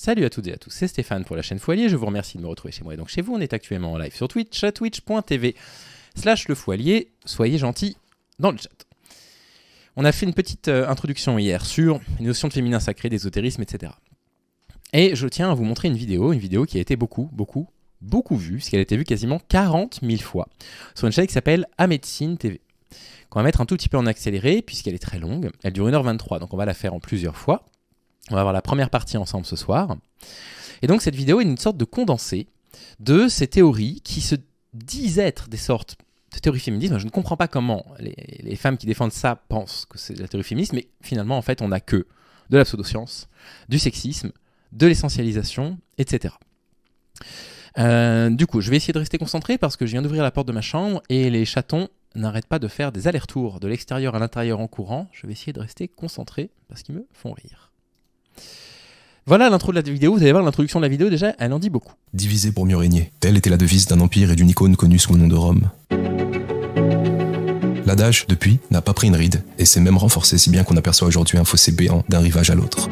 Salut à toutes et à tous, c'est Stéphane pour la chaîne Foilier, je vous remercie de me retrouver chez moi et donc chez vous. On est actuellement en live sur Twitch, twitch.tv/lefoilier, soyez gentils dans le chat. On a fait une petite introduction hier sur les notions de féminin sacré, d'ésotérisme, etc. Et je tiens à vous montrer une vidéo qui a été beaucoup vue, puisqu'elle a été vue quasiment 40 000 fois, sur une chaîne qui s'appelle Amédecine TV. Qu'on va mettre un tout petit peu en accéléré, puisqu'elle est très longue, elle dure 1h23, donc on va la faire en plusieurs fois. On va voir la première partie ensemble ce soir. Et donc cette vidéo est une sorte de condensé de ces théories qui se disent être des sortes de théories féministes. Je ne comprends pas comment les femmes qui défendent ça pensent que c'est de la théorie féministe, mais finalement en fait on n'a que de la pseudoscience, du sexisme, de l'essentialisation, etc. Du coup, je vais essayer de rester concentré parce que je viens d'ouvrir la porte de ma chambre et les chatons n'arrêtent pas de faire des allers-retours de l'extérieur à l'intérieur en courant. Je vais essayer de rester concentré parce qu'ils me font rire. Voilà l'intro de la vidéo, vous allez voir l'introduction de la vidéo déjà, elle en dit beaucoup. Diviser pour mieux régner, telle était la devise d'un empire et d'une icône connue sous le nom de Rome. L'adage, depuis, n'a pas pris une ride, et s'est même renforcé si bien qu'on aperçoit aujourd'hui un fossé béant d'un rivage à l'autre.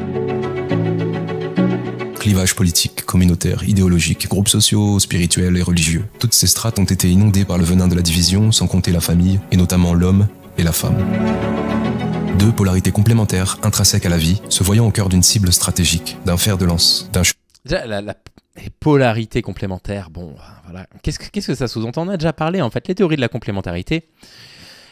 Clivages politiques, communautaires, idéologiques, groupes sociaux, spirituels et religieux. Toutes ces strates ont été inondées par le venin de la division, sans compter la famille, et notamment l'homme et la femme. Deux polarités complémentaires, intrinsèques à la vie, se voyant au cœur d'une cible stratégique, d'un fer de lance, d'un... Déjà, les polarités complémentaires, bon, voilà. Qu'est-ce que ça sous-entend? On a déjà parlé, en fait, les théories de la complémentarité.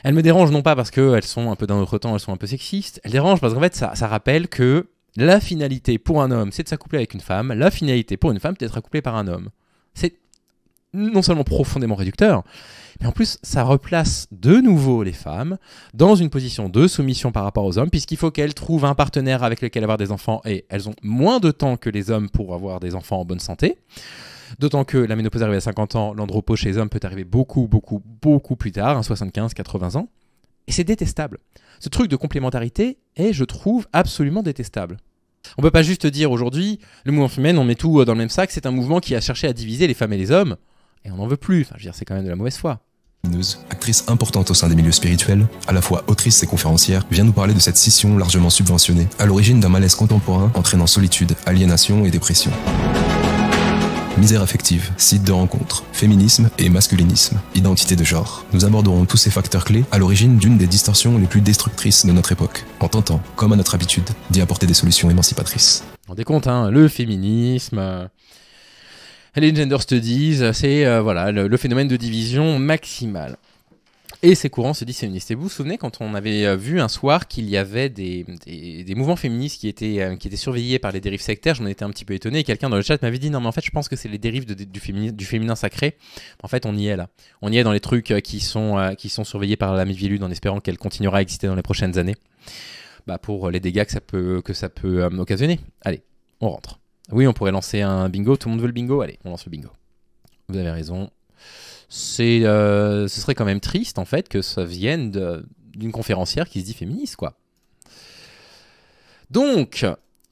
Elles me dérangent non pas parce qu'elles sont un peu d'un autre temps, elles sont un peu sexistes, elles dérangent parce qu'en fait, ça rappelle que la finalité pour un homme, c'est de s'accoupler avec une femme, la finalité pour une femme, c'est d'être accouplée par un homme. C'est non seulement profondément réducteur, mais en plus, ça replace de nouveau les femmes dans une position de soumission par rapport aux hommes, puisqu'il faut qu'elles trouvent un partenaire avec lequel avoir des enfants, et elles ont moins de temps que les hommes pour avoir des enfants en bonne santé. D'autant que la ménopause arrive à 50 ans, l'andropause chez les hommes peut arriver beaucoup plus tard, 75, 80 ans. Et c'est détestable. Ce truc de complémentarité est, je trouve, absolument détestable. On peut pas juste dire aujourd'hui, le mouvement féminin, on met tout dans le même sac, c'est un mouvement qui a cherché à diviser les femmes et les hommes, et on n'en veut plus. Enfin, je veux dire, c'est quand même de la mauvaise foi. Actrice importante au sein des milieux spirituels, à la fois autrice et conférencière, vient nous parler de cette scission largement subventionnée, à l'origine d'un malaise contemporain entraînant solitude, aliénation et dépression. Misère affective, site de rencontre, féminisme et masculinisme, identité de genre. Nous aborderons tous ces facteurs clés à l'origine d'une des distorsions les plus destructrices de notre époque, en tentant, comme à notre habitude, d'y apporter des solutions émancipatrices. Vous vous rendez compte, hein, le féminisme, les gender studies, c'est voilà, le phénomène de division maximale. Et ces courants se disent féministes. Et vous vous souvenez quand on avait vu un soir qu'il y avait des mouvements féministes qui étaient surveillés par les dérives sectaires, j'en étais un petit peu étonné. Et quelqu'un dans le chat m'avait dit non mais en fait je pense que c'est les dérives du féminin sacré. En fait on y est là. On y est dans les trucs qui sont surveillés par la Mivilude en espérant qu'elle continuera à exister dans les prochaines années. Bah, pour les dégâts que ça peut occasionner. Allez, on rentre. Oui, on pourrait lancer un bingo. Tout le monde veut le bingo? Allez, on lance le bingo. Vous avez raison. Ce serait quand même triste, en fait, que ça vienne d'une conférencière qui se dit féministe, quoi. Donc,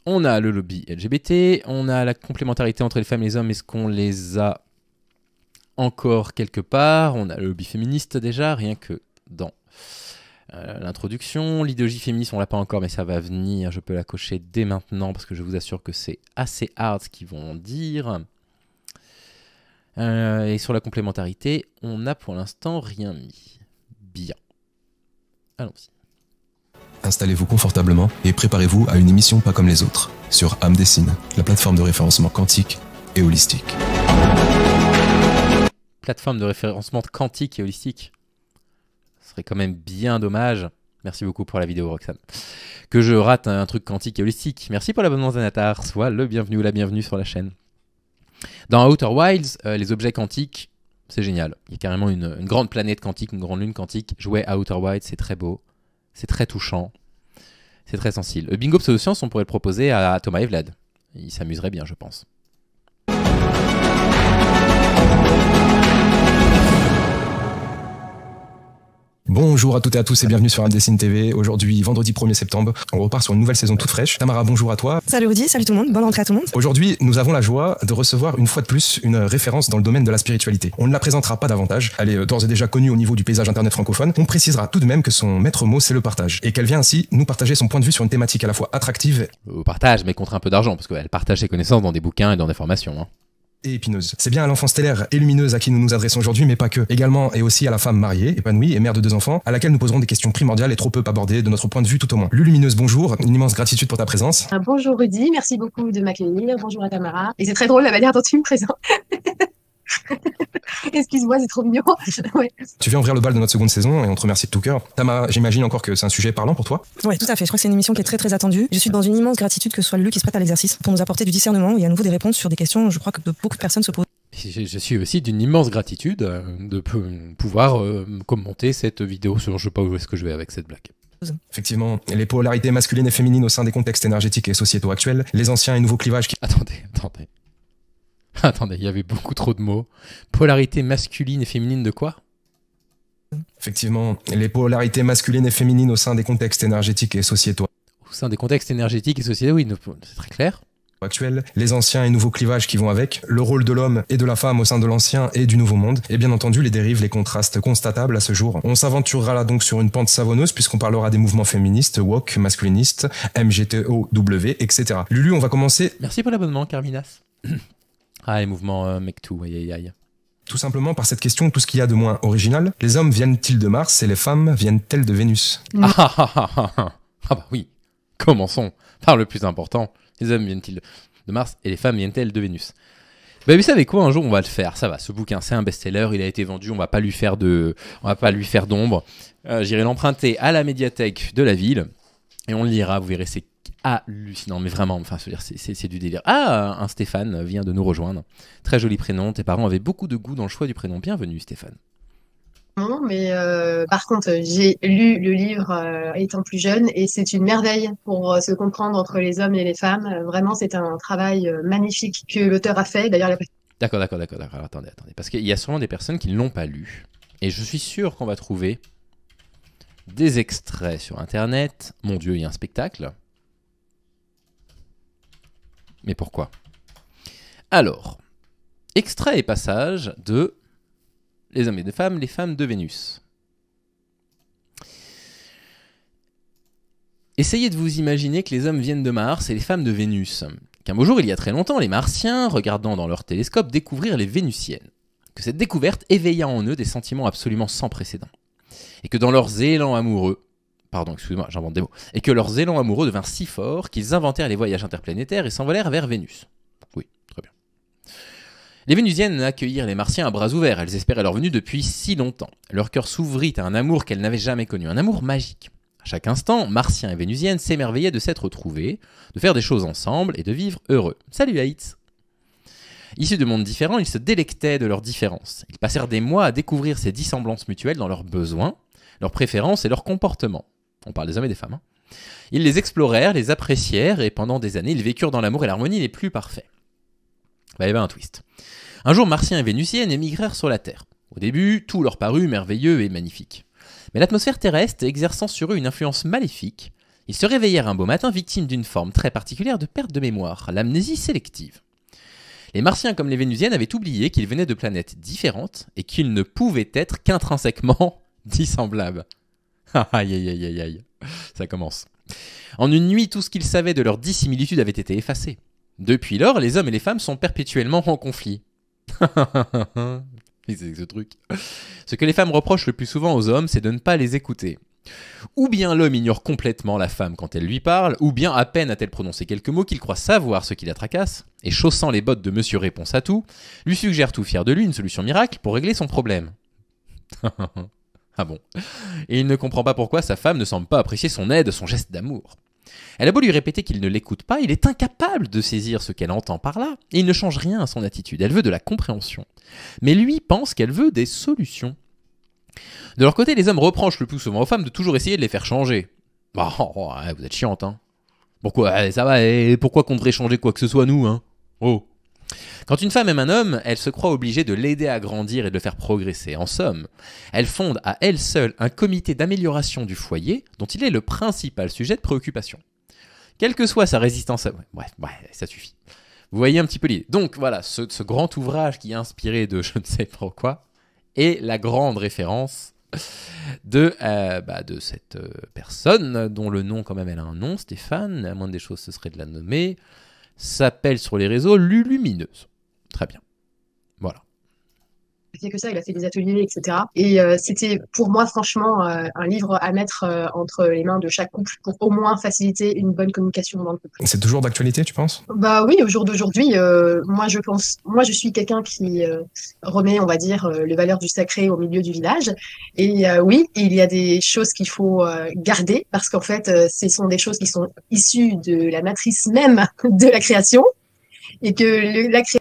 on a le lobby LGBT, on a la complémentarité entre les femmes et les hommes. Est-ce qu'on les a encore quelque part? On a le lobby féministe déjà, rien que dans l'introduction. L'idéologie féministe, on l'a pas encore, mais ça va venir. Je peux la cocher dès maintenant parce que je vous assure que c'est assez hard ce qu'ils vont dire. Et sur la complémentarité, on n'a pour l'instant rien mis. Bien. Allons-y. Installez-vous confortablement et préparez-vous à une émission pas comme les autres, sur Amédecine, la plateforme de référencement quantique et holistique. Plateforme de référencement quantique et holistique. Ce serait quand même bien dommage. Merci beaucoup pour la vidéo, Roxane. Que je rate un truc quantique et holistique. Merci pour l'abonnement Zanatar. Sois le bienvenu ou la bienvenue sur la chaîne. Dans Outer Wilds, les objets quantiques, c'est génial. Il y a carrément une grande planète quantique, une grande lune quantique. Jouer à Outer Wilds, c'est très beau, c'est très touchant, c'est très sensible. Le bingo pseudoscience, on pourrait le proposer à Thomas et Vlad. Il s'amuserait bien, je pense. Bonjour à toutes et à tous et bienvenue sur Indecine TV. Aujourd'hui, vendredi 1er septembre, on repart sur une nouvelle saison toute fraîche. Tamara, bonjour à toi. Salut Rudy, salut tout le monde, bonne rentrée à tout le monde. Aujourd'hui, nous avons la joie de recevoir une fois de plus une référence dans le domaine de la spiritualité. On ne la présentera pas davantage, elle est d'ores et déjà connue au niveau du paysage internet francophone. On précisera tout de même que son maître mot, c'est le partage. Et qu'elle vient ainsi nous partager son point de vue sur une thématique à la fois attractive... Au partage, mais contre un peu d'argent, parce qu'elle partage ses connaissances dans des bouquins et dans des formations. Hein. Et épineuse. C'est bien à l'enfant stellaire et lumineuse à qui nous nous adressons aujourd'hui, mais pas que. Également et aussi à la femme mariée, épanouie et mère de 2 enfants, à laquelle nous poserons des questions primordiales et trop peu abordées de notre point de vue tout au moins. Lumineuse, bonjour, une immense gratitude pour ta présence. Bonjour Rudy, merci beaucoup de m'accueillir. Bonjour à Tamara. Et c'est très drôle la manière dont tu me présentes. Excuse-moi, c'est trop mignon. Ouais. Tu viens ouvrir le bal de notre seconde saison et on te remercie de tout cœur. Tamara, j'imagine encore que c'est un sujet parlant pour toi. Ouais, tout à fait, je crois que c'est une émission qui est très très attendue. Je suis dans une immense gratitude que ce soit Lulu qui se prête à l'exercice pour nous apporter du discernement et à nouveau des réponses sur des questions, je crois que beaucoup de personnes se posent. Je suis aussi d'une immense gratitude de pouvoir commenter cette vidéo sur je sais pas où est-ce que je vais avec cette blague. Effectivement, les polarités masculines et féminines au sein des contextes énergétiques et sociétaux actuels, les anciens et nouveaux clivages qui... Attendez, il y avait beaucoup trop de mots. Polarité masculine et féminine de quoi? Effectivement, les polarités masculines et féminines au sein des contextes énergétiques et sociétaux Au sein des contextes énergétiques et sociétaux, oui, c'est très clair. Actuels, les anciens et nouveaux clivages qui vont avec, le rôle de l'homme et de la femme au sein de l'ancien et du nouveau monde, et bien entendu les dérives, les contrastes constatables à ce jour. On s'aventurera là donc sur une pente savonneuse puisqu'on parlera des mouvements féministes, woke, masculinistes, MGTOW, etc. Lulu, on va commencer... Merci pour l'abonnement, Carminas. Ah, les mouvements mec-tout, aïe aïe aïe. Tout simplement par cette question, tout ce qu'il y a de moins original, les hommes viennent-ils de Mars et les femmes viennent-elles de Vénus? Ah bah oui, commençons par le plus important. Les hommes viennent-ils de Mars et les femmes viennent-elles de Vénus? Bah, vous savez quoi, un jour on va le faire, ça va, ce bouquin c'est un best-seller, il a été vendu, on va pas lui faire d'ombre. J'irai l'emprunter à la médiathèque de la ville et on le lira, vous verrez, c'est hallucinant, mais vraiment, enfin, c'est du délire. Ah, un Stéphane vient de nous rejoindre, très joli prénom, tes parents avaient beaucoup de goût dans le choix du prénom, bienvenue Stéphane. Non, mais par contre, j'ai lu le livre étant plus jeune et c'est une merveille pour se comprendre entre les hommes et les femmes. Vraiment, c'est un travail magnifique que l'auteur a fait. D'ailleurs, D'accord, attendez, parce qu'il y a sûrement des personnes qui ne l'ont pas lu et je suis sûr qu'on va trouver des extraits sur internet. Mon Dieu, il y a un spectacle. Mais pourquoi? Alors, extrait et passage de Les hommes et les femmes de Vénus. Essayez de vous imaginer que les hommes viennent de Mars et les femmes de Vénus. Qu'un beau jour, il y a très longtemps, les Martiens, regardant dans leur télescope, découvrirent les Vénusiennes. Que cette découverte éveilla en eux des sentiments absolument sans précédent. Et que dans leurs élans amoureux, j'invente des mots, et que leurs élans amoureux devinrent si forts qu'ils inventèrent les voyages interplanétaires et s'envolèrent vers Vénus. Oui, très bien. Les Vénusiennes accueillirent les Martiens à bras ouverts, elles espéraient leur venue depuis si longtemps. Leur cœur s'ouvrit à un amour qu'elles n'avaient jamais connu, un amour magique. À chaque instant, Martiens et Vénusiennes s'émerveillaient de s'être retrouvés, de faire des choses ensemble et de vivre heureux. Salut Haït! Issus de mondes différents, ils se délectaient de leurs différences. Ils passèrent des mois à découvrir ces dissemblances mutuelles dans leurs besoins, leurs préférences et leurs comportements. On parle des hommes et des femmes. Hein. Ils les explorèrent, les apprécièrent et pendant des années, ils vécurent dans l'amour et l'harmonie les plus parfaits. Il y avait un twist. Un jour, Martiens et Vénusiennes émigrèrent sur la Terre. Au début, tout leur parut merveilleux et magnifique. Mais l'atmosphère terrestre exerçant sur eux une influence maléfique, ils se réveillèrent un beau matin victimes d'une forme très particulière de perte de mémoire, l'amnésie sélective. Les Martiens comme les Vénusiennes avaient oublié qu'ils venaient de planètes différentes et qu'ils ne pouvaient être qu'intrinsèquement dissemblables. Aïe aïe aïe aïe aïe, ça commence. En une nuit, tout ce qu'ils savaient de leur dissimilitude avait été effacé. Depuis lors, les hommes et les femmes sont perpétuellement en conflit. C'est ce truc. Ce que les femmes reprochent le plus souvent aux hommes, c'est de ne pas les écouter. Ou bien l'homme ignore complètement la femme quand elle lui parle, ou bien à peine a-t-elle prononcé quelques mots qu'il croit savoir ce qui la tracasse, et chaussant les bottes de Monsieur Réponse à tout, lui suggère tout fier de lui une solution miracle pour régler son problème. Ah bon. Et il ne comprend pas pourquoi sa femme ne semble pas apprécier son aide, son geste d'amour. Elle a beau lui répéter qu'il ne l'écoute pas, il est incapable de saisir ce qu'elle entend par là, et il ne change rien à son attitude. Elle veut de la compréhension. Mais lui pense qu'elle veut des solutions. De leur côté, les hommes reprochent le plus souvent aux femmes de toujours essayer de les faire changer. Oh, vous êtes chiante, hein. Pourquoi ça va, pourquoi qu'on devrait changer quoi que ce soit, nous, hein? Oh. Quand une femme aime un homme, elle se croit obligée de l'aider à grandir et de le faire progresser. En somme, elle fonde à elle seule un comité d'amélioration du foyer dont il est le principal sujet de préoccupation. Quelle que soit sa résistance à... Bref, ça suffit. Vous voyez un petit peu l'idée. Donc voilà, ce grand ouvrage qui est inspiré de je ne sais pas quoi est la grande référence de cette personne dont le nom, quand même, elle a un nom, Stéphane, la moindre des choses ce serait de la nommer, s'appelle sur les réseaux Lulumineuse. Très bien. Voilà. Il a fait que ça, il a fait des ateliers, etc. Et c'était pour moi franchement un livre à mettre entre les mains de chaque couple pour au moins faciliter une bonne communication dans le couple. C'est toujours d'actualité, tu penses? Bah oui, au jour d'aujourd'hui, moi je suis quelqu'un qui remet, on va dire, les valeurs du sacré au milieu du village. Et oui, il y a des choses qu'il faut garder parce qu'en fait, ce sont des choses qui sont issues de la matrice même de la création et que la création.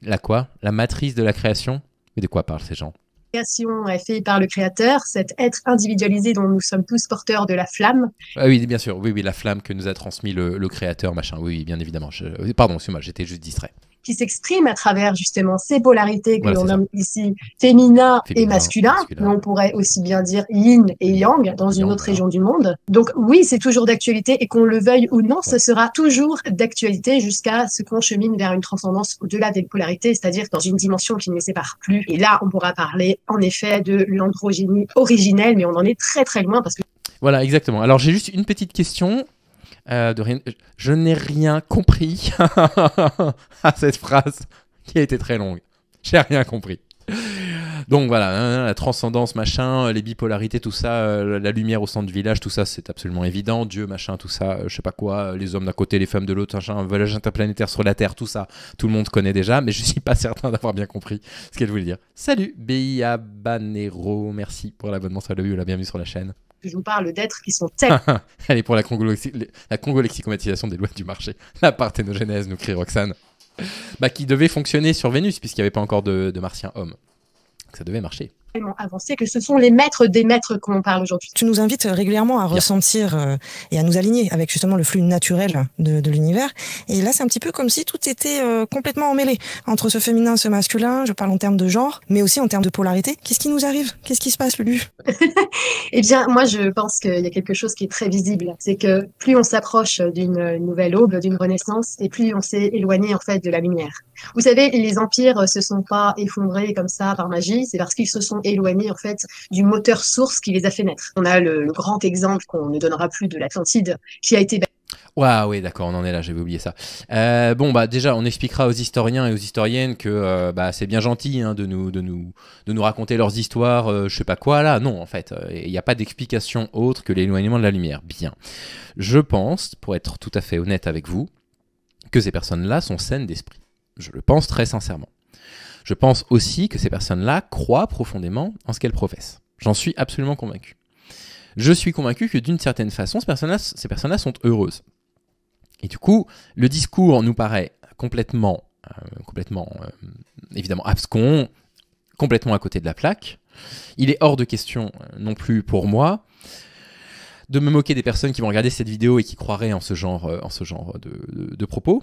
La quoi? La matrice de la création? Mais de quoi parlent ces gens? La création est faite par le créateur, cet être individualisé dont nous sommes tous porteurs de la flamme. Ah oui, bien sûr, oui, la flamme que nous a transmis le créateur, machin, oui, bien évidemment. Pardon, excuse-moi, j'étais juste distrait. Qui s'exprime à travers justement ces polarités que l'on nomme ici féminin et masculin, mais on pourrait aussi bien dire yin et yang dans une autre région du monde. Donc oui, c'est toujours d'actualité et qu'on le veuille ou non, ce sera toujours d'actualité jusqu'à ce qu'on chemine vers une transcendance au-delà des polarités, c'est-à-dire dans une dimension qui ne les sépare plus. Et là, on pourra parler en effet de l'androgynie originelle, mais on en est très très loin parce que... Voilà, exactement. Alors j'ai juste une petite question. Je n'ai rien compris à cette phrase qui a été très longue. J'ai rien compris. Donc voilà, la transcendance, machin, les bipolarités, tout ça, la lumière au centre du village, tout ça, c'est absolument évident. Dieu, machin, tout ça, je sais pas quoi, les hommes d'un côté, les femmes de l'autre, machin, un voyage interplanétaire sur la Terre, tout ça, tout le monde connaît déjà, mais je suis pas certain d'avoir bien compris ce qu'elle voulait dire. Salut, Biabanero, merci pour l'abonnement sur la vue, la bienvenue sur la chaîne. Je vous parle d'êtres qui sont tels. Allez, pour la congolexicomatisation des lois du marché. La parthénogenèse, nous crie Roxane. Qui devait fonctionner sur Vénus, puisqu'il n'y avait pas encore de martiens hommes. Ça devait marcher. Tellement avancé que ce sont les maîtres des maîtres qu'on parle aujourd'hui. Tu nous invites régulièrement à ressentir et à nous aligner avec justement le flux naturel de l'univers. Et là, c'est un petit peu comme si tout était complètement emmêlé entre ce féminin, ce masculin. Je parle en termes de genre, mais aussi en termes de polarité. Qu'est-ce qui nous arrive? Qu'est-ce qui se passe, Lulu? Eh bien, moi, je pense qu'il y a quelque chose qui est très visible. C'est que plus on s'approche d'une nouvelle aube, d'une renaissance, et plus on s'est éloigné, en fait, de la lumière. Vous savez, les empires se sont pas effondrés comme ça par magie. C'est parce qu'ils se sont éloignés, en fait, du moteur source qui les a fait naître. On a le grand exemple qu'on ne donnera plus de l'Atlantide, qui a été... Waouh, oui, d'accord, on en est là, j'avais oublié ça. Déjà, on expliquera aux historiens et aux historiennes que c'est bien gentil de nous raconter leurs histoires, je sais pas quoi, là. Non, en fait, il n'y a pas d'explication autre que l'éloignement de la lumière. Bien. Je pense, pour être tout à fait honnête avec vous, que ces personnes-là sont saines d'esprit. Je le pense très sincèrement. Je pense aussi que ces personnes-là croient profondément en ce qu'elles professent. J'en suis absolument convaincu. Je suis convaincu que d'une certaine façon, ces personnes-là sont heureuses. Et du coup, le discours nous paraît complètement évidemment abscon, complètement à côté de la plaque. Il est hors de question non plus pour moi de me moquer des personnes qui vont regarder cette vidéo et qui croiraient en ce genre de propos.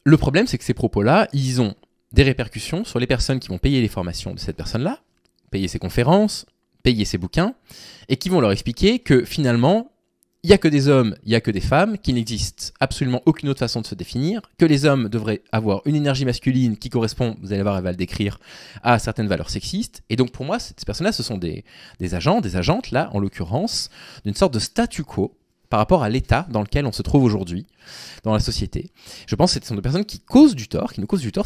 Le problème, c'est que ces propos-là, ils ont des répercussions sur les personnes qui vont payer les formations de cette personne-là, payer ses conférences, payer ses bouquins, et qui vont leur expliquer que finalement, il n'y a que des hommes, il n'y a que des femmes, qu'il n'existe absolument aucune autre façon de se définir, que les hommes devraient avoir une énergie masculine qui correspond, vous allez voir, elle va le décrire, à certaines valeurs sexistes. Et donc pour moi, ces personnes-là, ce sont des agents, des agentes, là, en l'occurrence, d'une sorte de statu quo par rapport à l'état dans lequel on se trouve aujourd'hui dans la société. Je pense que ce sont des personnes qui causent du tort,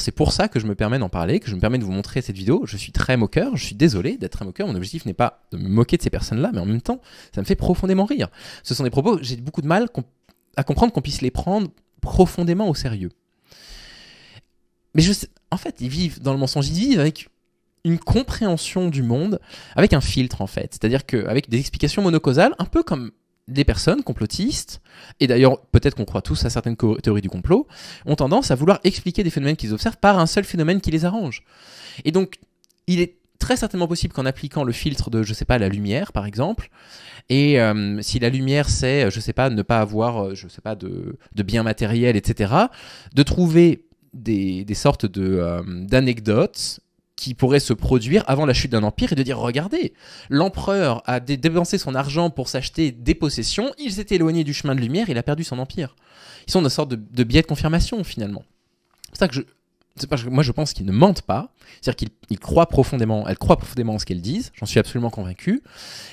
c'est pour ça que je me permets d'en parler, que je me permets de vous montrer cette vidéo. Je suis très moqueur, je suis désolé d'être très moqueur, mon objectif n'est pas de me moquer de ces personnes-là, mais en même temps, ça me fait profondément rire. Ce sont des propos, j'ai beaucoup de mal à comprendre qu'on puisse les prendre profondément au sérieux. Mais en fait, ils vivent dans le mensonge, ils vivent avec une compréhension du monde, avec un filtre en fait, c'est-à-dire qu'avec des explications monocausales, un peu comme des personnes complotistes, et d'ailleurs peut-être qu'on croit tous à certaines théories du complot, ont tendance à vouloir expliquer des phénomènes qu'ils observent par un seul phénomène qui les arrange. Et donc, il est très certainement possible qu'en appliquant le filtre de, je sais pas, la lumière, par exemple, et si la lumière, c'est, je sais pas, ne pas avoir, je sais pas, de biens matériels, etc., de trouver des sortes d'anecdotes qui pourraient se produire avant la chute d'un empire et de dire, regardez, l'empereur a dépensé son argent pour s'acheter des possessions, il s'est éloigné du chemin de lumière, il a perdu son empire. Ils sont une sorte de biais de confirmation, finalement. C'est ça que moi je pense qu'ils ne mentent pas, c'est-à-dire qu'ils croient profondément, elles croient profondément en ce qu'elles disent, j'en suis absolument convaincu,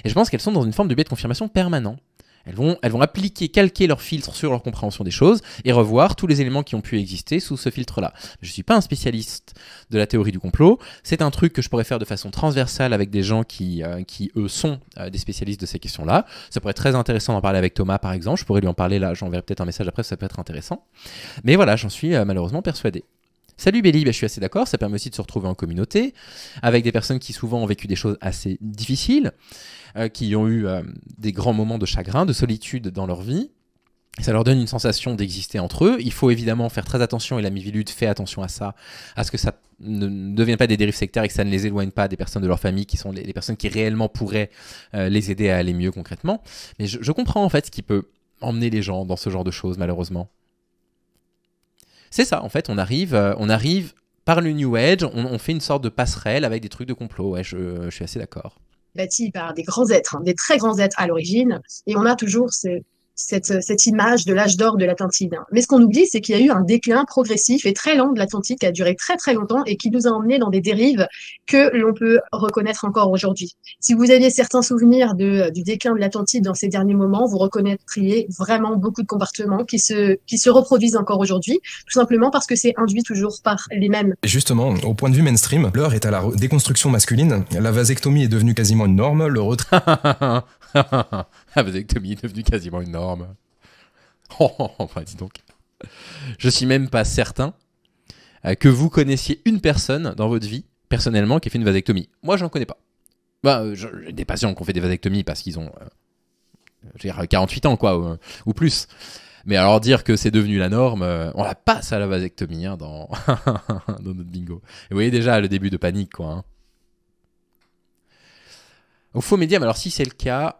et je pense qu'elles sont dans une forme de biais de confirmation permanent. Elles vont appliquer, calquer leur filtre sur leur compréhension des choses et revoir tous les éléments qui ont pu exister sous ce filtre-là. Je ne suis pas un spécialiste de la théorie du complot, c'est un truc que je pourrais faire de façon transversale avec des gens qui eux, sont des spécialistes de ces questions-là. Ça pourrait être très intéressant d'en parler avec Thomas, par exemple, je pourrais lui en parler là, j'enverrai peut-être un message après, ça peut être intéressant. Mais voilà, j'en suis malheureusement persuadé. Salut Béli, je suis assez d'accord, ça permet aussi de se retrouver en communauté, avec des personnes qui souvent ont vécu des choses assez difficiles, qui ont eu des grands moments de chagrin, de solitude dans leur vie. Ça leur donne une sensation d'exister entre eux. Il faut évidemment faire très attention, et la Mivilude fait attention à ça, à ce que ça ne devienne pas des dérives sectaires et que ça ne les éloigne pas des personnes de leur famille qui sont les personnes qui réellement pourraient les aider à aller mieux concrètement. Mais je comprends en fait ce qui peut emmener les gens dans ce genre de choses, malheureusement. C'est ça, en fait, on arrive par le New Age, on fait une sorte de passerelle avec des trucs de complot. Ouais, je suis assez d'accord. Bâti par des grands êtres, des très grands êtres à l'origine, et on a toujours cette image de l'âge d'or de l'Atlantide. Mais ce qu'on oublie, c'est qu'il y a eu un déclin progressif et très lent de l'Atlantide qui a duré très très longtemps et qui nous a emmenés dans des dérives que l'on peut reconnaître encore aujourd'hui. Si vous aviez certains souvenirs du déclin de l'Atlantide dans ces derniers moments, vous reconnaîtriez vraiment beaucoup de comportements qui se reproduisent encore aujourd'hui, tout simplement parce que c'est induit toujours par les mêmes. Et justement, au point de vue mainstream, l'heure est à la déconstruction masculine. La vasectomie est devenue quasiment une norme, le retrait... La vasectomie est devenue quasiment une norme. Enfin, dis donc. Je suis même pas certain que vous connaissiez une personne dans votre vie, personnellement, qui a fait une vasectomie. Moi, j'en connais pas. J'ai des patients qui ont fait des vasectomies parce qu'ils ont 48 ans, quoi, ou plus. Mais alors dire que c'est devenu la norme, on la passe à la vasectomie dans notre bingo. Et vous voyez déjà le début de panique, quoi. Au faux médium, alors si c'est le cas,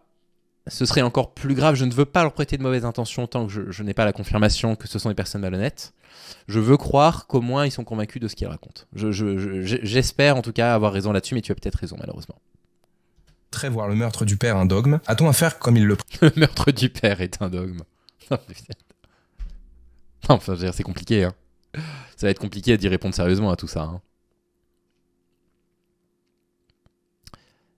ce serait encore plus grave. Je ne veux pas leur prêter de mauvaises intentions tant que je n'ai pas la confirmation que ce sont des personnes malhonnêtes. Je veux croire qu'au moins ils sont convaincus de ce qu'ils racontent. J'espère en tout cas avoir raison là-dessus, mais tu as peut-être raison malheureusement. Voir le meurtre du père un dogme. A-t-on à faire comme il le... Le meurtre du père est un dogme. Non, enfin, je veux dire, c'est compliqué. Hein. Ça va être compliqué d'y répondre sérieusement à tout ça. Hein.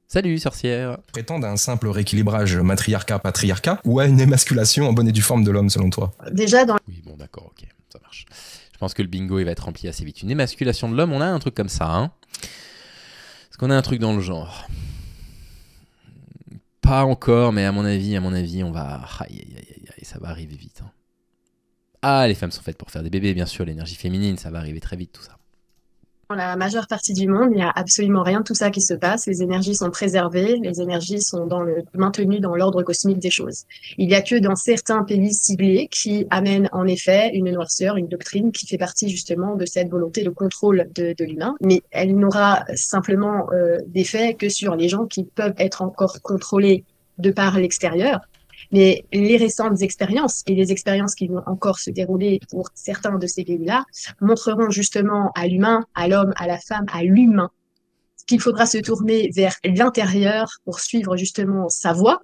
Salut, sorcière. Prétendent à un simple rééquilibrage matriarcat-patriarcat ou à une émasculation en bonne et due forme de l'homme, selon toi? Déjà dans... Oui, bon, d'accord, ok, ça marche. Je pense que le bingo, il va être rempli assez vite. Une émasculation de l'homme, on a un truc comme ça, hein. Est-ce qu'on a un truc dans le genre? Pas encore, mais à mon avis, on va... Aïe, ça va arriver vite. Hein. Ah, les femmes sont faites pour faire des bébés, bien sûr, l'énergie féminine, ça va arriver très vite, tout ça. Dans la majeure partie du monde, il n'y a absolument rien de tout ça qui se passe. Les énergies sont préservées, les énergies sont maintenues dans l'ordre cosmique des choses. Il n'y a que dans certains pays ciblés qui amènent en effet une noirceur, une doctrine qui fait partie justement de cette volonté de contrôle de l'humain. Mais elle n'aura simplement d'effet que sur les gens qui peuvent être encore contrôlés de par l'extérieur. Mais les récentes expériences et les expériences qui vont encore se dérouler pour certains de ces pays-là montreront justement à l'humain, à l'homme, à la femme, à l'humain qu'il faudra se tourner vers l'intérieur pour suivre justement sa voix,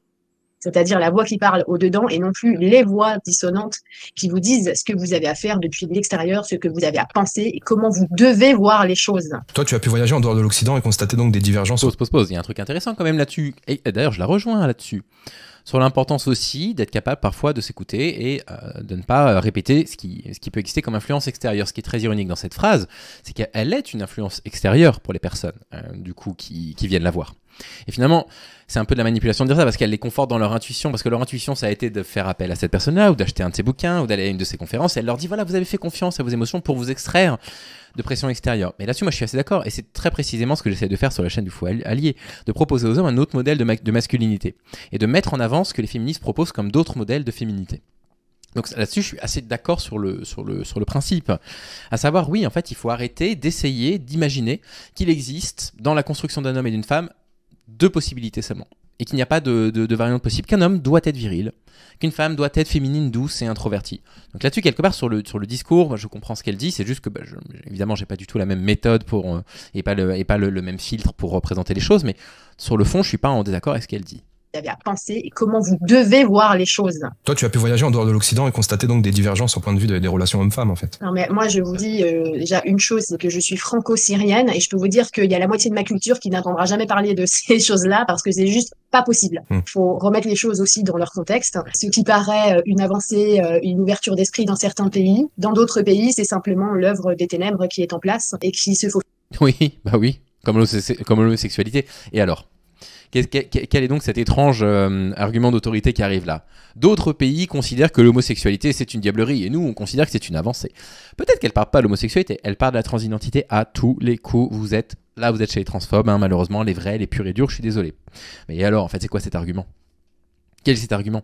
c'est-à-dire la voix qui parle au-dedans et non plus les voix dissonantes qui vous disent ce que vous avez à faire depuis l'extérieur, ce que vous avez à penser et comment vous devez voir les choses. Toi, tu as pu voyager en dehors de l'Occident et constater donc des divergences. Pause. Il y a un truc intéressant quand même là-dessus. Et d'ailleurs, je la rejoins là-dessus. Sur l'importance aussi d'être capable parfois de s'écouter et de ne pas répéter ce qui peut exister comme influence extérieure. Ce qui est très ironique dans cette phrase, c'est qu'elle est une influence extérieure pour les personnes du coup qui viennent la voir. Et finalement, c'est un peu de la manipulation de dire ça parce qu'elle les conforte dans leur intuition, parce que leur intuition, ça a été de faire appel à cette personne-là ou d'acheter un de ses bouquins ou d'aller à une de ses conférences et elle leur dit voilà, vous avez fait confiance à vos émotions pour vous extraire de pression extérieure. Mais là-dessus, moi, je suis assez d'accord et c'est très précisément ce que j'essaie de faire sur la chaîne du Faux Allié, de proposer aux hommes un autre modèle de masculinité et de mettre en avant ce que les féministes proposent comme d'autres modèles de féminité. Donc là-dessus, je suis assez d'accord sur le principe. À savoir, oui, en fait, il faut arrêter d'essayer d'imaginer qu'il existe dans la construction d'un homme et d'une femme 2 possibilités seulement. Et qu'il n'y a pas de variante possible. Qu'un homme doit être viril, qu'une femme doit être féminine, douce et introvertie. Donc là-dessus, quelque part, sur le discours, moi, je comprends ce qu'elle dit. C'est juste que, évidemment, j'ai pas du tout la même méthode et pas le même filtre pour représenter les choses. Mais sur le fond, je suis pas en désaccord avec ce qu'elle dit. Avez à penser et comment vous devez voir les choses. Toi, tu as pu voyager en dehors de l'Occident et constater donc des divergences au point de vue des relations hommes-femmes, en fait. Non, mais moi, je vous dis déjà une chose, c'est que je suis franco-syrienne et je peux vous dire qu'il y a la moitié de ma culture qui n'entendra jamais parler de ces choses-là parce que c'est juste pas possible. Il faut remettre les choses aussi dans leur contexte. Ce qui paraît une avancée, une ouverture d'esprit dans certains pays, dans d'autres pays, c'est simplement l'œuvre des ténèbres qui est en place et qui se faut. Oui, bah oui, comme l'homosexualité. Et alors ? Quel est donc cet étrange argument d'autorité qui arrive là? D'autres pays considèrent que l'homosexualité c'est une diablerie et nous on considère que c'est une avancée. Peut-être qu'elle parle pas de l'homosexualité, elle parle de la transidentité à tous les coups. Vous êtes chez les transphobes, hein, malheureusement, les vrais, les purs et durs, je suis désolé. Mais alors, en fait, c'est quoi cet argument? Quel est cet argument?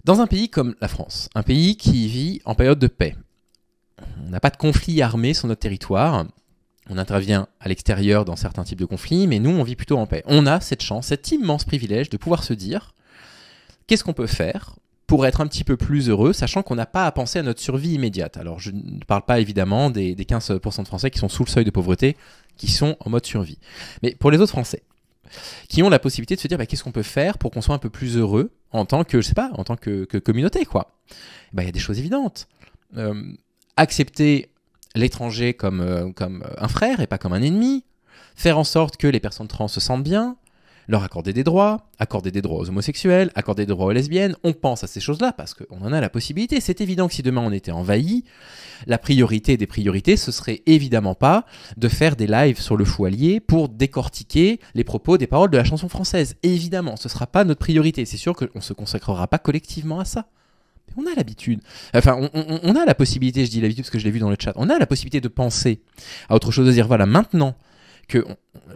Dans un pays comme la France, un pays qui vit en période de paix, on n'a pas de conflit armé sur notre territoire. On intervient à l'extérieur dans certains types de conflits, mais nous, on vit plutôt en paix. On a cette chance, cet immense privilège de pouvoir se dire qu'est-ce qu'on peut faire pour être un petit peu plus heureux, sachant qu'on n'a pas à penser à notre survie immédiate. Alors, je ne parle pas évidemment des 15% de Français qui sont sous le seuil de pauvreté, qui sont en mode survie. Mais pour les autres Français, qui ont la possibilité de se dire qu'est-ce qu'on peut faire pour qu'on soit un peu plus heureux en tant que, je sais pas, en tant que communauté, quoi. Il y a des choses évidentes. Accepter l'étranger comme un frère et pas comme un ennemi, faire en sorte que les personnes trans se sentent bien, leur accorder des droits aux homosexuels, accorder des droits aux lesbiennes. On pense à ces choses-là parce qu'on en a la possibilité. C'est évident que si demain on était envahi, la priorité des priorités, ce serait évidemment pas de faire des lives sur le Fou Allié pour décortiquer les propos des paroles de la chanson française. Évidemment, ce sera pas notre priorité. C'est sûr qu'on se consacrera pas collectivement à ça. On a l'habitude, enfin on a la possibilité, je dis l'habitude parce que je l'ai vu dans le chat, on a la possibilité de penser à autre chose, de dire voilà, maintenant que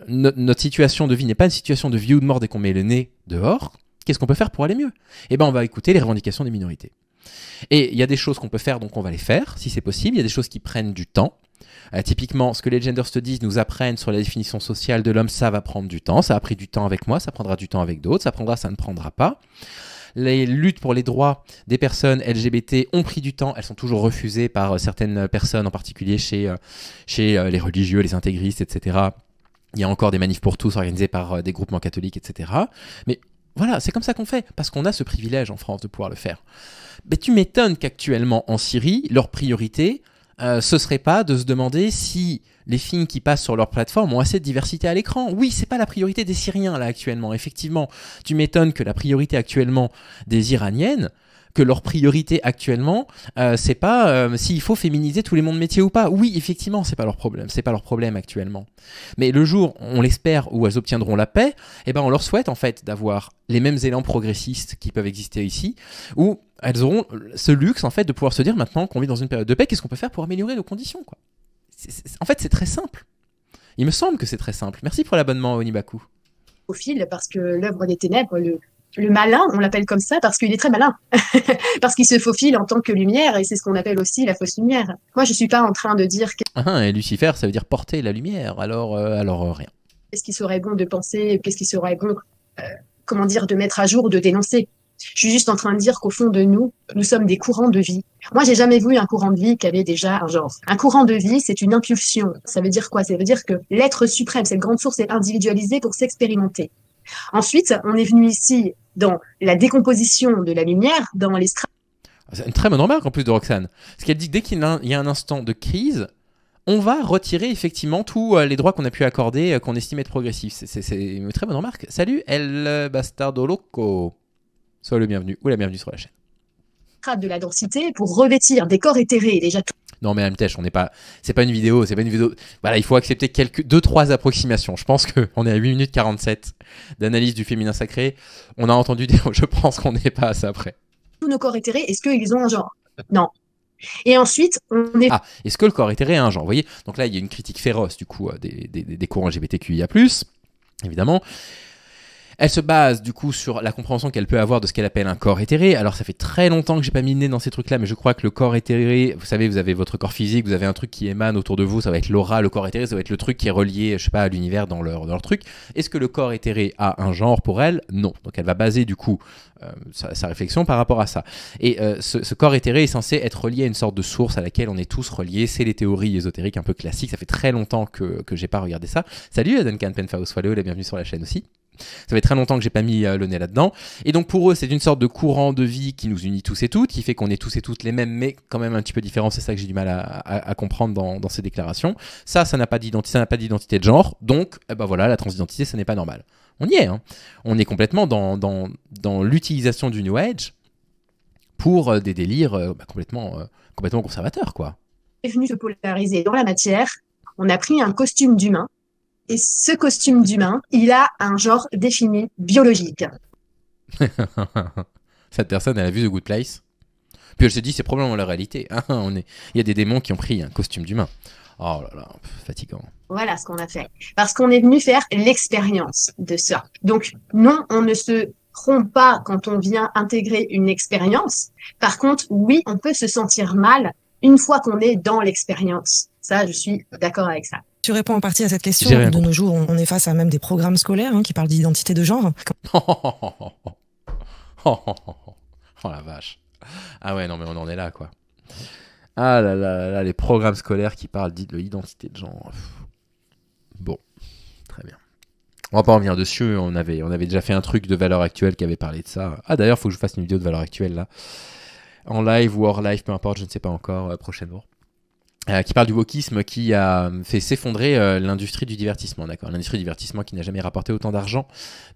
notre situation de vie n'est pas une situation de vie ou de mort dès qu'on met le nez dehors, qu'est-ce qu'on peut faire pour aller mieux? On va écouter les revendications des minorités. Et il y a des choses qu'on peut faire, donc on va les faire, si c'est possible, il y a des choses qui prennent du temps. Typiquement, ce que les Gender Studies nous apprennent sur la définition sociale de l'homme, ça va prendre du temps, ça a pris du temps avec moi, ça prendra du temps avec d'autres, ça ne prendra pas. Les luttes pour les droits des personnes LGBT ont pris du temps, elles sont toujours refusées par certaines personnes, en particulier chez les religieux, les intégristes, etc. Il y a encore des manifs pour tous organisés par des groupements catholiques, etc. Mais voilà, c'est comme ça qu'on fait, parce qu'on a ce privilège en France de pouvoir le faire. Mais tu m'étonnes qu'actuellement en Syrie, leur priorité, ce serait pas de se demander si les films qui passent sur leur plateforme ont assez de diversité à l'écran. Oui, c'est pas la priorité des Syriens là actuellement, effectivement. Tu m'étonnes que la priorité actuellement des Iraniennes, que leur priorité actuellement, c'est pas s'il faut féminiser tous les mondes métiers ou pas. Oui, effectivement, c'est pas leur problème actuellement. Mais le jour, on l'espère, où elles obtiendront la paix, on leur souhaite en fait d'avoir les mêmes élans progressistes qui peuvent exister ici, où elles auront ce luxe en fait de pouvoir se dire maintenant qu'on vit dans une période de paix, qu'est-ce qu'on peut faire pour améliorer nos conditions, quoi. En fait, c'est très simple. Il me semble que c'est très simple. Merci pour l'abonnement, Onibaku. Au fil, parce que l'œuvre des ténèbres, le malin, on l'appelle comme ça parce qu'il est très malin. Parce qu'il se faufile en tant que lumière, et c'est ce qu'on appelle aussi la fausse lumière. Moi, je suis pas en train de dire et Lucifer, ça veut dire porter la lumière, alors rien. Qu'est-ce qui serait bon de penser, qu'est-ce qui serait bon, de mettre à jour, de dénoncer. Je suis juste en train de dire qu'au fond de nous, nous sommes des courants de vie. Moi, j'ai jamais vu un courant de vie qui avait déjà un genre. Un courant de vie, c'est une impulsion. Ça veut dire quoi? Ça veut dire que l'être suprême, cette grande source, est individualisée pour s'expérimenter. Ensuite, on est venu ici dans la décomposition de la lumière, dans les strates. C'est une très bonne remarque en plus de Roxane. Parce qu'elle dit que dès qu'il y a un instant de crise, on va retirer effectivement tous les droits qu'on a pu accorder, qu'on estime être progressifs. C'est une très bonne remarque. Salut El Bastardo Loco. Sois le bienvenu ou la bienvenue sur la chaîne. De la densité pour revêtir des corps éthérés déjà. Non mais Amtesh, c'est pas une vidéo. Voilà, il faut accepter 2-3 approximations. Je pense qu'on est à 8 minutes 47 d'analyse du féminin sacré. On a entendu dire, je pense qu'on n'est pas à ça après. Tous nos corps éthérés, est-ce qu'ils ont un genre? Non. Et ensuite, on est... est-ce que le corps éthéré a un genre? Vous voyez, donc là, il y a une critique féroce du coup des courants LGBTQIA+, évidemment. Elle se base du coup sur la compréhension qu'elle peut avoir de ce qu'elle appelle un corps éthéré. Alors ça fait très longtemps que j'ai pas mis le nez dans ces trucs-là, mais je crois que le corps éthéré, vous savez, vous avez votre corps physique, vous avez un truc qui émane autour de vous, ça va être l'aura, le corps éthéré, ça va être le truc qui est relié, je sais pas, à l'univers dans leur truc. Est-ce que le corps éthéré a un genre pour elle? Non. Donc elle va baser du coup sa réflexion par rapport à ça. Et ce corps éthéré est censé être relié à une sorte de source à laquelle on est tous reliés. C'est les théories ésotériques un peu classiques. Ça fait très longtemps que j'ai pas regardé ça. Salut Duncan Penfaus-Waleo, bienvenue sur la chaîne aussi. Ça fait très longtemps que j'ai pas mis le nez là-dedans. Et donc pour eux, c'est une sorte de courant de vie qui nous unit tous et toutes, qui fait qu'on est tous et toutes les mêmes, mais quand même un petit peu différents. C'est ça que j'ai du mal à comprendre dans ces déclarations. Ça n'a pas d'identité de genre. Donc, voilà, la transidentité, ça n'est pas normal. On y est, hein. On est complètement dans l'utilisation du New Age pour des délires complètement conservateurs, quoi. Est venu se polariser dans la matière. On a pris un costume d'humain. Et ce costume d'humain, il a un genre défini biologique. Cette personne, elle a vu The Good Place. Puis elle se dit, c'est probablement la réalité. Il y a des démons qui ont pris un costume d'humain. Oh là là, fatigant. Voilà ce qu'on a fait. Parce qu'on est venu faire l'expérience de ça. Donc, non, on ne se trompe pas quand on vient intégrer une expérience. Par contre, oui, on peut se sentir mal une fois qu'on est dans l'expérience. Ça, je suis d'accord avec ça. Tu réponds en partie à cette question. De nos jours, on est face à même des programmes scolaires qui parlent d'identité de genre. Oh la vache. Ah ouais, non mais on en est là, quoi. Ah là là là, les programmes scolaires qui parlent de l'identité de genre. Bon, très bien. On va pas revenir dessus, on avait déjà fait un truc de Valeurs Actuelles qui avait parlé de ça. Ah d'ailleurs, il faut que je fasse une vidéo de Valeurs Actuelles là. En live ou hors live, peu importe, je ne sais pas encore, prochainement. Qui parle du wokisme qui a fait s'effondrer l'industrie du divertissement, d'accord. L'industrie du divertissement qui n'a jamais rapporté autant d'argent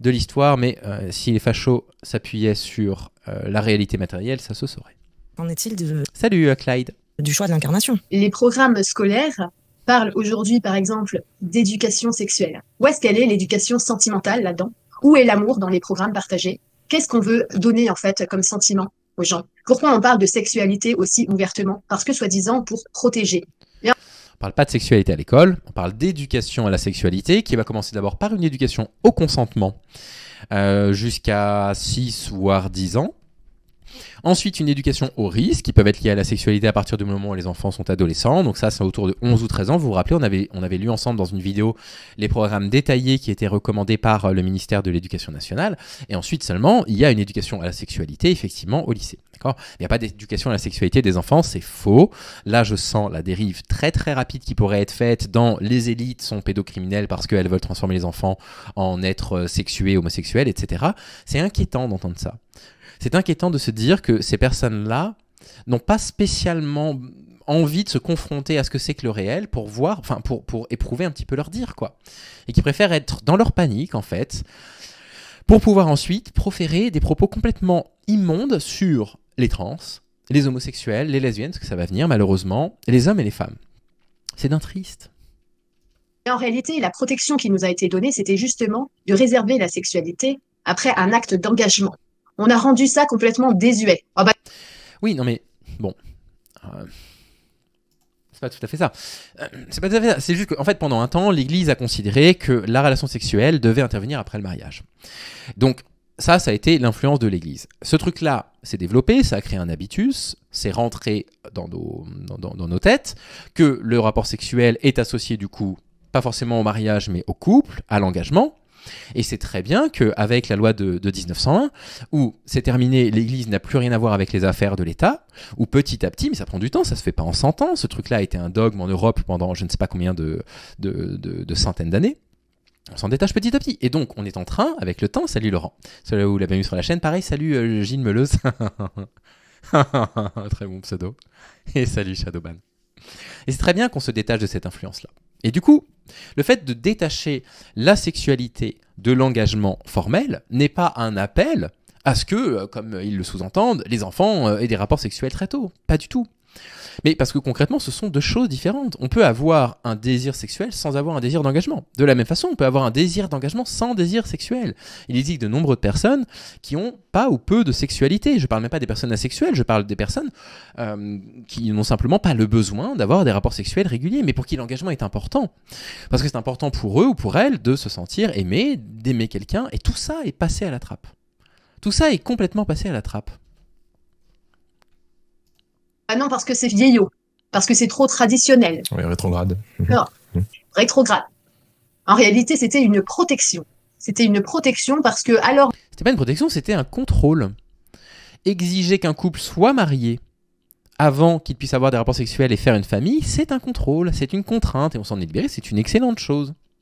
de l'histoire, mais si les fachos s'appuyaient sur la réalité matérielle, ça se saurait. Qu'en est-il Salut Clyde. Du choix de l'incarnation? Les programmes scolaires parlent aujourd'hui, par exemple, d'éducation sexuelle. Où est-ce qu'elle est l'éducation sentimentale là-dedans? Où est l'amour dans les programmes partagés? Qu'est-ce qu'on veut donner en fait comme sentiment aux gens? Pourquoi on parle de sexualité aussi ouvertement? Parce que soi-disant pour protéger. On parle pas de sexualité à l'école, on parle d'éducation à la sexualité qui va commencer d'abord par une éducation au consentement jusqu'à 6 voire 10 ans. Ensuite, une éducation aux risques qui peuvent être liés à la sexualité à partir du moment où les enfants sont adolescents. Donc ça, c'est autour de 11 ou 13 ans. Vous vous rappelez, on avait lu ensemble dans une vidéo les programmes détaillés qui étaient recommandés par le ministère de l'Éducation nationale. Et ensuite seulement, il y a une éducation à la sexualité, effectivement, au lycée. D'accord ? Il n'y a pas d'éducation à la sexualité des enfants, c'est faux. Là, je sens la dérive très très rapide qui pourrait être faite dans les élites sont pédocriminelles parce qu'elles veulent transformer les enfants en êtres sexués, homosexuels, etc. C'est inquiétant d'entendre ça. C'est inquiétant de se dire que ces personnes-là n'ont pas spécialement envie de se confronter à ce que c'est que le réel pour voir, enfin pour éprouver un petit peu leur dire, quoi. Et qui préfèrent être dans leur panique, en fait, pour pouvoir ensuite proférer des propos complètement immondes sur les trans, les homosexuels, les lesbiennes, parce que ça va venir malheureusement, et les hommes et les femmes. C'est d'un triste. Et en réalité, la protection qui nous a été donnée, c'était justement de réserver la sexualité après un acte d'engagement. On a rendu ça complètement désuet. Oh bah... Oui, non mais, bon, c'est pas tout à fait ça. C'est pas tout à fait ça. C'est juste qu'en fait, pendant un temps, l'Église a considéré que la relation sexuelle devait intervenir après le mariage. Donc, ça a été l'influence de l'Église. Ce truc-là s'est développé, ça a créé un habitus, c'est rentré dans nos têtes, que le rapport sexuel est associé du coup, pas forcément au mariage, mais au couple, à l'engagement. Et c'est très bien qu'avec la loi de 1901, où c'est terminé, l'Église n'a plus rien à voir avec les affaires de l'État, où petit à petit, mais ça prend du temps, ça se fait pas en 100 ans, ce truc-là a été un dogme en Europe pendant je ne sais pas combien de centaines d'années, on s'en détache petit à petit. Et donc, on est en train, avec le temps, salut Laurent, celui où vous l'avez vu sur la chaîne, pareil, salut Gilles Meuleuse, très bon pseudo, et salut Shadowban. Et c'est très bien qu'on se détache de cette influence-là. Et du coup, le fait de détacher la sexualité de l'engagement formel n'est pas un appel à ce que, comme ils le sous-entendent, les enfants aient des rapports sexuels très tôt. Pas du tout. Mais parce que concrètement, ce sont deux choses différentes. On peut avoir un désir sexuel sans avoir un désir d'engagement. De la même façon, on peut avoir un désir d'engagement sans désir sexuel. Il existe de nombreuses personnes qui ont pas ou peu de sexualité. Je parle même pas des personnes asexuelles, je parle des personnes qui n'ont simplement pas le besoin d'avoir des rapports sexuels réguliers, mais pour qui l'engagement est important. Parce que c'est important pour eux ou pour elles de se sentir aimé, d'aimer quelqu'un, et tout ça est passé à la trappe. Tout ça est complètement passé à la trappe. Ah non, parce que c'est vieillot, parce que c'est trop traditionnel. Oui, rétrograde. Non, rétrograde. En réalité, c'était une protection. C'était une protection parce que alors. C'était pas une protection, c'était un contrôle. Exiger qu'un couple soit marié avant qu'il puisse avoir des rapports sexuels et faire une famille, c'est un contrôle, c'est une contrainte, et on s'en est libéré, c'est une excellente chose.